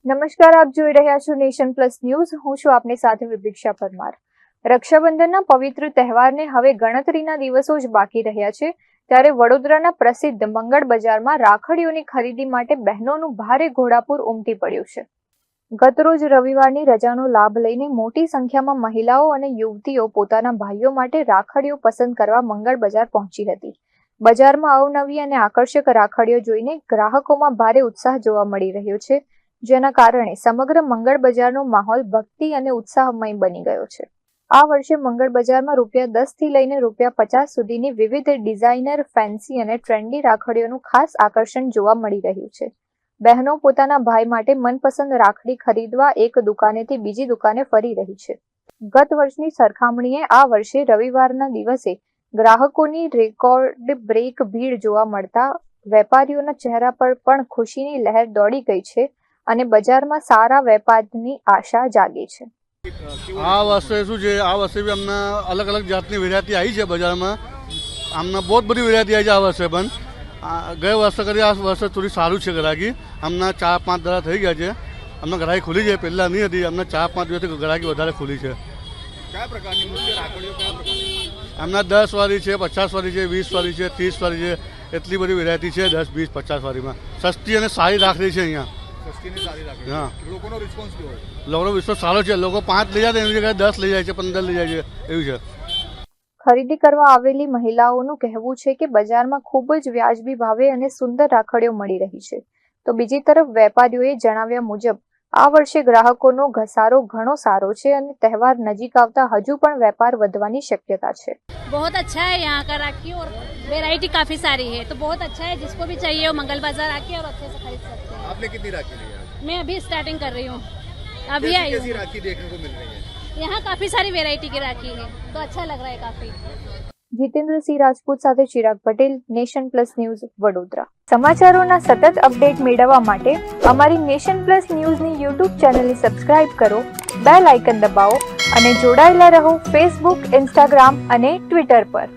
નમસ્કાર, આપ જોઈ રહ્યા છો નેશન પ્લસ ન્યૂઝ. હું છું આપની સાથે વિભિક્ષા પરમાર. રક્ષાબંધનના પવિત્ર તહેવારને હવે ગણતરીના દિવસો જ બાકી રહ્યા છે, ત્યારે વડોદરાના પ્રસિદ્ધ મંગળ બજારમાં રાખડીઓની ખરીદી માટે બહેનોનું ભારે ઘોડાપૂર ઉમટી પડ્યું છે. ગતરોજ રવિવારની રજાનો લાભ લઈને મોટી સંખ્યામાં મહિલાઓ અને યુવતીઓ પોતાના ભાઈઓ માટે રાખડીઓ પસંદ કરવા મંગળ બજાર પહોંચી હતી. બજારમાં અવનવી અને આકર્ષક રાખડીઓ જોઈને ગ્રાહકોમાં ભારે ઉત્સાહ જોવા મળી રહ્યો છે, જેના કારણે સમગ્ર મંગળ બજારનો માહોલ ભક્તિ અને ઉત્સાહમય બની ગયો છે. આ વર્ષે મંગળ બજારમાં ₹10 થી લઈને ₹50 સુધીની વિવિધ ડિઝાઇનર, ફેન્સી અને ટ્રેન્ડી રાખડીઓનું ખાસ આકર્ષણ જોવા મળી રહ્યું છે. બહેનો પોતાના ભાઈ માટે મનપસંદ રાખડી ખરીદવા એક દુકાનેથી બીજી દુકાને ફરી રહી છે. ગત વર્ષની સરખામણીએ આ વર્ષે રવિવારના દિવસે ગ્રાહકોની રેકોર્ડ બ્રેક ભીડ જોવા મળતા વેપારીઓના ચહેરા પર પણ ખુશીની લહેર દોડી ગઈ છે અને બજારમાં સારા વેપારની આશા જાગી છે. આ વર્ષે શું છે, આ વર્ષે બી અમને અલગ અલગ જાતની વેરાયટી આવી છે બજારમાં. અમને બહુ બધી વેરાયટી આવી છે આ વર્ષે પણ. ગયા વર્ષે કરી આ વર્ષે થોડી સારું છે ગ્રાહકી. અમને 4-5 દાડા થઈ ગયા છે. અમને ગ્રાહકી ખુલી છે, પહેલાં નહીં હતી. અમને 4-5 દિવસથી ગ્રાહકી વધારે ખુલી છે. કયા પ્રકારની મુખ્ય રાખડીઓ કયા પ્રકારની? અમને 10 વાળી છે, 50 વાળી છે, 20 વાળી છે, 30 વાળી છે. એટલી બધી વેરાયટી છે 10, 20, 50 વાળીમાં. સસ્તી અને સારી રાખડી છે અહીંયા. સસ્તીની સારી રાખડી. હા. લોકોનો રિસ્પોન્સ કેવો છે? લોકોનો વિશ્વાસ સારો છે. લોકો 5 લઈ જાય એની જગ્યાએ 10 લઈ જાય છે, 15 લઈ જાય છે, એવું છે. ખરીદી કરવા આવેલી મહિલાઓનું કહેવું છે કે બજારમાં ખૂબ જ વ્યાજબી ભાવે અને સુંદર રાખડીઓ મળી રહી છે. તો બીજી તરફ વેપારીઓએ જણાવ્યા મુજબ આ વર્ષે ગ્રાહકોનો ઘસારો ઘણો સારો છે અને તહેવાર નજીક આવતા હજુ પણ વેપાર વધવાની શક્યતા છે. बहुत अच्छा है यहाँ का राखी और वेराइटी काफी सारी है, तो बहुत अच्छा है. जिसको भी चाहिए वो मंगल बाजार आके और अच्छे से खरीद सकते हैं. आपने कितनी राखी ली है? मैं अभी स्टार्टिंग कर रही हूँ, अभी आई कैसी हूँ. राखी देखने को मिल रही है? यहाँ काफी सारी वेराइटी की राखी है, तो अच्छा लग रहा है काफी. જીતેન્દ્રસિંહ રાજપૂત સાથે Chirag Patel, nation plus news, Vadodara. સમાચારોના સતત અપડેટ મેળવવા માટે અમારી નેશન પ્લસ ન્યૂઝની યુટ્યુબ ચેનલને સબસ્ક્રાઇબ કરો, બેલ આઇકન દબાવો અને જોડાયેલા રહો ફેસબુક, ઇન્સ્ટાગ્રામ અને ટ્વિટર પર.